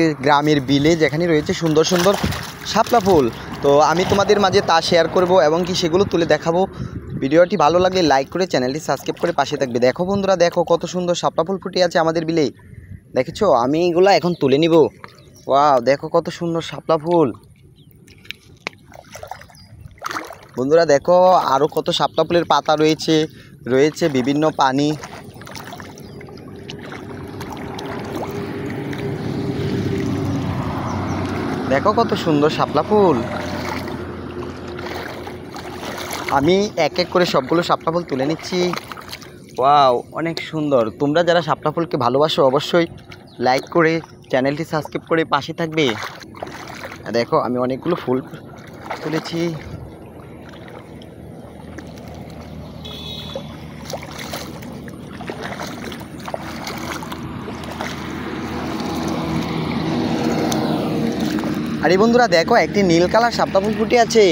গ্রামের বিলে যেখানে রয়েছে সুন্দর সুন্দর শাপলা ফুল। তো আমি তোমাদের মাঝে তা শেয়ার করব এবং কি সেগুলো তুলে দেখাবো। ভিডিওটি ভালো লাগলে লাইক করে চ্যানেলটি সাবস্ক্রাইব করে পাশে থাকবে। দেখো বন্ধুরা, দেখো কত সুন্দর শাপলা ফুল ফুটে আছে আমাদের বিলে। দেখেছো, আমি এগুলো এখন তুলে নিব। ওয়াও, দেখো কত সুন্দর শাপলা ফুল। বন্ধুরা দেখো, আরও কত শাপলা ফুলের পাতা রয়েছে বিভিন্ন পানি। দেখো কত সুন্দর শাপলা ফুল। আমি এক এক করে সবগুলো শাপলা ফুল তুলে নিচ্ছি। ওয়াও, অনেক সুন্দর। তোমরা যারা শাপলা ফুলকে ভালোবাসো অবশ্যই লাইক করে চ্যানেলটি সাবস্ক্রাইব করে পাশে থাকবে। দেখো আমি অনেকগুলো ফুল তুলেছি। আরে বন্ধুরা দেখো, একটি নীল কালার শাপলা ফুল ফুটে আছে।